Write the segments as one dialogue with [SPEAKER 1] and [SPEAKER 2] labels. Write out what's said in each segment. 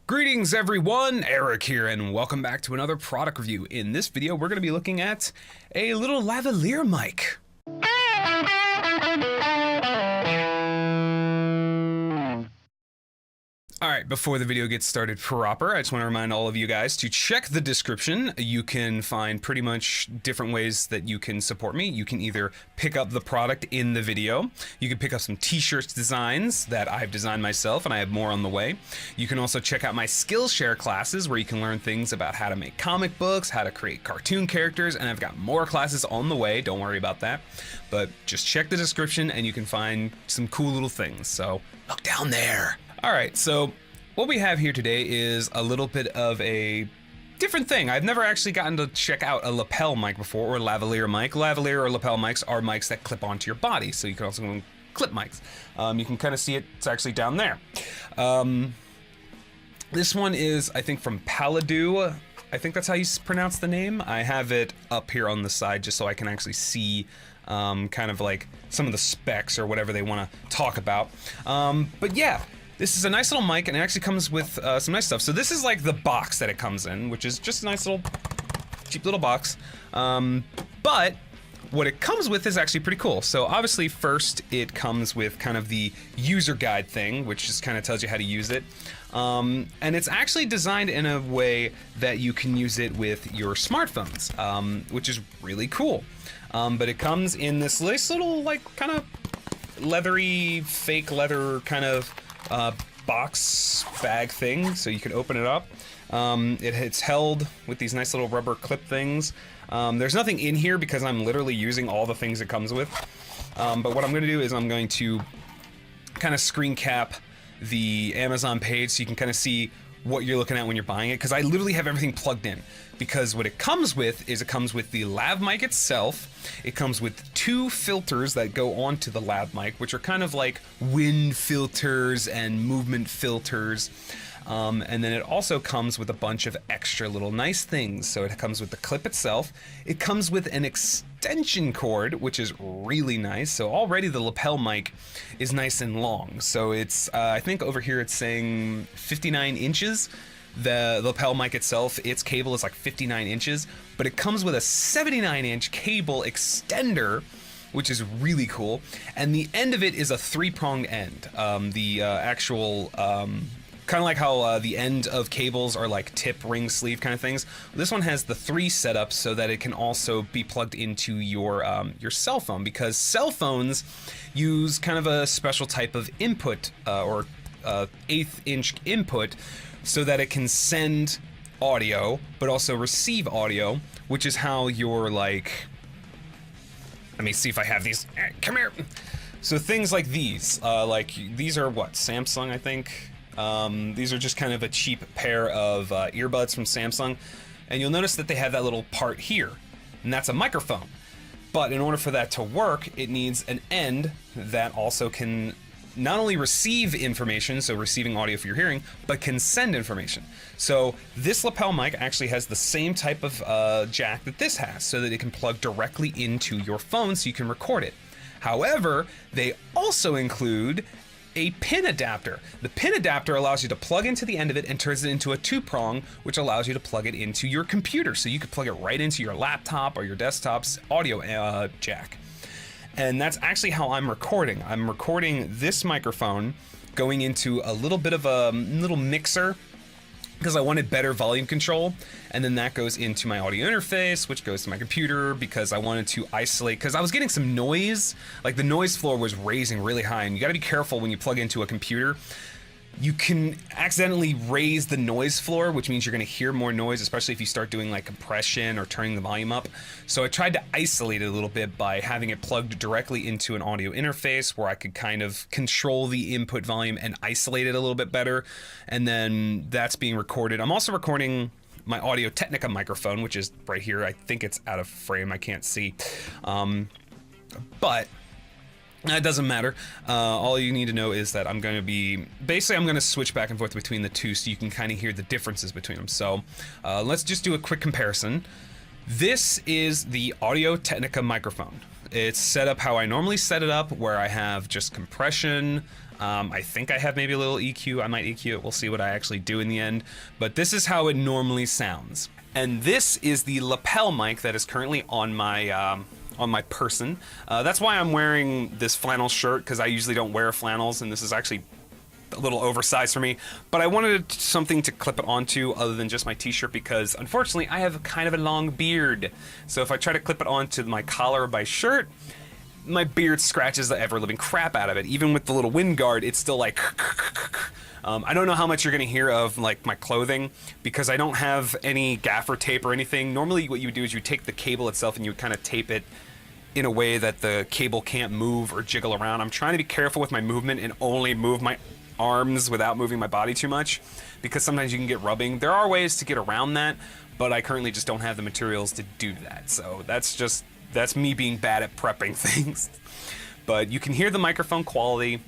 [SPEAKER 1] Greetings everyone, Eric here, and welcome back to another product review. In this video, we're going to be looking at a little lavalier mic. Alright, before the video gets started proper, I just want to remind all of you guys to check the description. You can find pretty much different ways that you can support me. You can either pick up the product in the video, you can pick up some t-shirts designs that I've designed myself, and I have more on the way. You can also check out my Skillshare classes where you can learn things about how to make comic books, how to create cartoon characters, and I've got more classes on the way, don't worry about that. But just check the description and you can find some cool little things, so look down there. Alright, so what we have here today is a little bit of a different thing. I've never actually gotten to check out a lapel mic before, or a lavalier mic. Lavalier or lapel mics are mics that clip onto your body, so you can also go clip mics. You can kind of see it, it's actually down there. This one is, I think, from Paladou. I think that's how you pronounce the name. I have it up here on the side just so I can actually see kind of like some of the specs or whatever they want to talk about. But yeah. This is a nice little mic, and it actually comes with some nice stuff. So this is like the box that it comes in, which is just a nice little, cheap little box. But what it comes with is actually pretty cool. So obviously first it comes with kind of the user guide thing, which just kind of tells you how to use it. And it's actually designed in a way that you can use it with your smartphones, which is really cool. But it comes in this nice little, like, kind of leathery, fake leather kind of box bag thing, so you can open it up. It's held with these nice little rubber clip things. There's nothing in here because I'm literally using all the things it comes with. But what I'm going to do is I'm going to kind of screen cap the Amazon page so you can kind of see what you're looking at when you're buying it, because I literally have everything plugged in. Because what it comes with is it comes with the lav mic itself. It comes with two filters that go onto the lav mic, which are kind of like wind filters and movement filters. And then it also comes with a bunch of extra little nice things. So it comes with the clip itself. It comes with an extension cord, which is really nice. So already the lapel mic is nice and long. So it's, I think over here it's saying 59 inches. The lapel mic itself, its cable is like 59 inches, but it comes with a 79-inch cable extender, which is really cool. And the end of it is a three-pronged end. The actual, kind of like how the end of cables are like tip, ring, sleeve kind of things. This one has the three setups so that it can also be plugged into your cell phone, because cell phones use kind of a special type of input, or 1/8-inch input, so that it can send audio, but also receive audio, which is how your, like, let me see if I have these, come here. So things like these are what, Samsung, I think? These are just kind of a cheap pair of earbuds from Samsung, and you'll notice that they have that little part here, and that's a microphone. But in order for that to work, it needs an end that also can not only receive information, so receiving audio for your hearing, but can send information. So this lapel mic actually has the same type of jack that this has, so that it can plug directly into your phone so you can record it. However, they also include a pin adapter. The pin adapter allows you to plug into the end of it and turns it into a two-prong, which allows you to plug it into your computer. So you could plug it right into your laptop or your desktop's audio jack. And that's actually how I'm recording. I'm recording this microphone going into a little bit of a little mixer because I wanted better volume control, and then that goes into my audio interface, which goes to my computer because I wanted to isolate, because I was getting some noise, like the noise floor was raising really high, and you gotta be careful when you plug into a computer. You can accidentally raise the noise floor, which means you're going to hear more noise, especially if you start doing like compression or turning the volume up. So I tried to isolate it a little bit by having it plugged directly into an audio interface where I could kind of control the input volume and isolate it a little bit better. And then that's being recorded. I'm also recording my Audio Technica microphone, which is right here. I think it's out of frame. I can't see. But that doesn't matter. All you need to know is that I'm going to be, basically I'm going to switch back and forth between the two so you can kind of hear the differences between them. So let's just do a quick comparison. This is the Audio Technica microphone. It's set up how I normally set it up, where I have just compression. I think I have maybe a little EQ. I might EQ it. We'll see what I actually do in the end. But this is how it normally sounds. And this is the lapel mic that is currently on my person. That's why I'm wearing this flannel shirt, because I usually don't wear flannels, and this is actually a little oversized for me. But I wanted something to clip it onto other than just my t-shirt, because unfortunately I have kind of a long beard. So if I try to clip it onto my collar of my shirt, my beard scratches the ever-living crap out of it. Even with the little wind guard, it's still like... I don't know how much you're going to hear of like my clothing, because I don't have any gaffer tape or anything. Normally what you would do is you take the cable itself and you would kind of tape it in a way that the cable can't move or jiggle around. I'm trying to be careful with my movement and only move my arms without moving my body too much, because sometimes you can get rubbing. There are ways to get around that, but I currently just don't have the materials to do that. So that's me being bad at prepping things. But you can hear the microphone quality.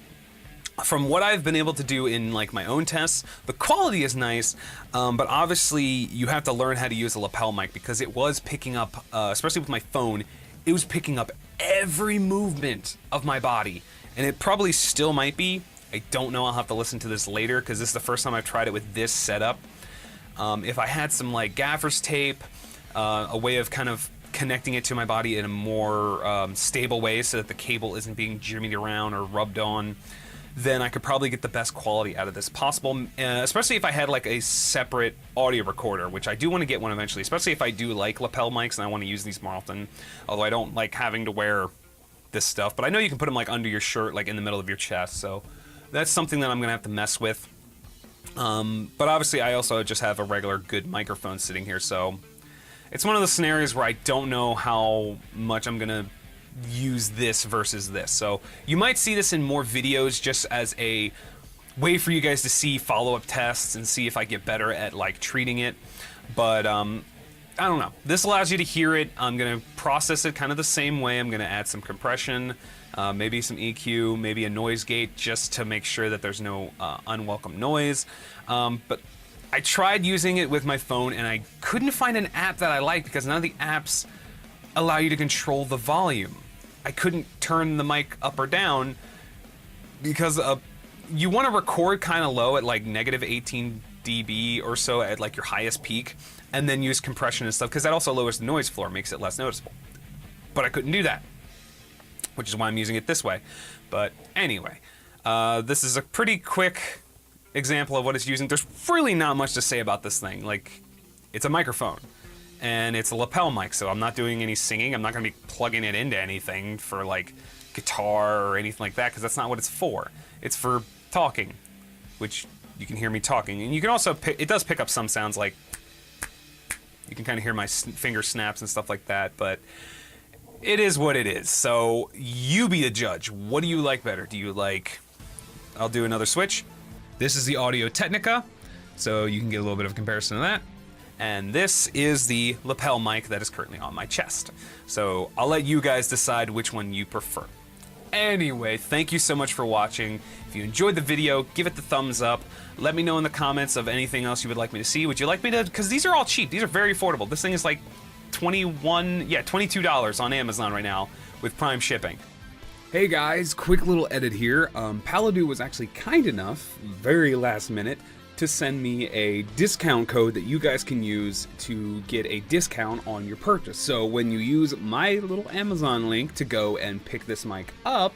[SPEAKER 1] From what I've been able to do in like my own tests, the quality is nice, but obviously you have to learn how to use a lapel mic, because it was picking up, especially with my phone, it was picking up every movement of my body, and it probably still might be. I don't know, I'll have to listen to this later, because this is the first time I've tried it with this setup. If I had some like gaffer's tape, a way of kind of connecting it to my body in a more stable way so that the cable isn't being jimmied around or rubbed on, then I could probably get the best quality out of this possible, especially if I had like a separate audio recorder, which I do want to get one eventually, especially if I do like lapel mics and I want to use these more often, although I don't like having to wear this stuff. But I know you can put them like under your shirt, like in the middle of your chest, so that's something that I'm going to have to mess with. But obviously I also just have a regular good microphone sitting here, so it's one of the scenarios where I don't know how much I'm going to use this versus this. So you might see this in more videos just as a way for you guys to see follow-up tests and see if I get better at like treating it. But I don't know. This allows you to hear it. I'm going to process it kind of the same way. I'm going to add some compression, maybe some EQ, maybe a noise gate, just to make sure that there's no unwelcome noise. But I tried using it with my phone and I couldn't find an app that I liked, because none of the apps allow you to control the volume. I couldn't turn the mic up or down, because you want to record kind of low at like negative 18 dB or so at like your highest peak, and then use compression and stuff, because that also lowers the noise floor, makes it less noticeable. But I couldn't do that, which is why I'm using it this way. But anyway, this is a pretty quick example of what it's using. There's really not much to say about this thing. Like, it's a microphone. And it's a lapel mic, so I'm not doing any singing. I'm not going to be plugging it into anything for like guitar or anything like that, because that's not what it's for. It's for talking, which you can hear me talking. And you can also it does pick up some sounds, like you can kind of hear my finger snaps and stuff like that, but it is what it is. So you be the judge. What do you like better? Do you like... I'll do another switch. This is the Audio Technica, so you can get a little bit of a comparison to that. And this is the lapel mic that is currently on my chest. So I'll let you guys decide which one you prefer. Anyway, thank you so much for watching. If you enjoyed the video, give it the thumbs up. Let me know in the comments of anything else you would like me to see. Would you like me to, because these are all cheap. These are very affordable. This thing is like $22 on Amazon right now with Prime shipping. Hey guys, quick little edit here. Paladou was actually kind enough, very last minute, to send me a discount code that you guys can use to get a discount on your purchase. So when you use my little Amazon link to go and pick this mic up,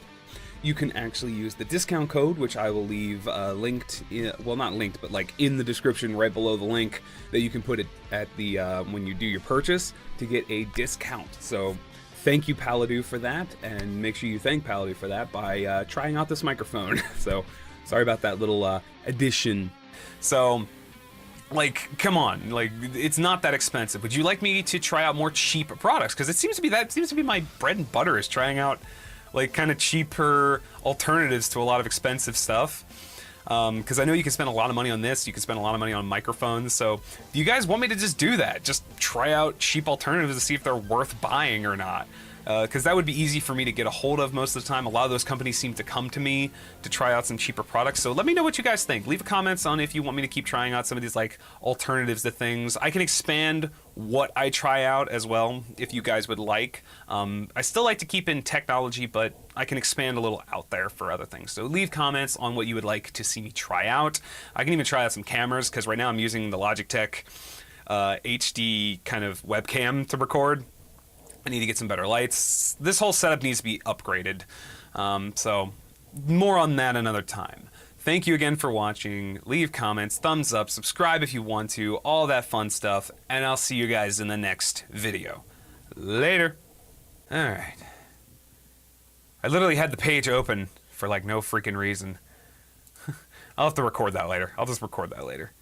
[SPEAKER 1] you can actually use the discount code, which I will leave linked, well, not linked, but like in the description right below the link, that you can put it at the when you do your purchase to get a discount. So thank you, Paladou, for that, and make sure you thank Paladou for that by trying out this microphone. So sorry about that little addition. So, like, come on, like, it's not that expensive. Would you like me to try out more cheap products? Because it seems to be my bread and butter, is trying out like kind of cheaper alternatives to a lot of expensive stuff. Because I know you can spend a lot of money on this, you can spend a lot of money on microphones. So, do you guys want me to just do that? Just try out cheap alternatives to see if they're worth buying or not. because that would be easy for me to get a hold of most of the time. A lot of those companies seem to come to me to try out some cheaper products. So let me know what you guys think. Leave comments on if you want me to keep trying out some of these like alternatives to things. I can expand what I try out as well if you guys would like. I still like to keep in technology, but I can expand a little out there for other things. So leave comments on what you would like to see me try out. I can even try out some cameras, because right now I'm using the Logitech HD kind of webcam to record. I need to get some better lights. This whole setup needs to be upgraded. So more on that another time. Thank you again for watching. Leave comments, thumbs up, subscribe if you want to, all that fun stuff, and I'll see you guys in the next video. Later. Alright. I literally had the page open for like no freaking reason. I'll have to record that later. I'll just record that later.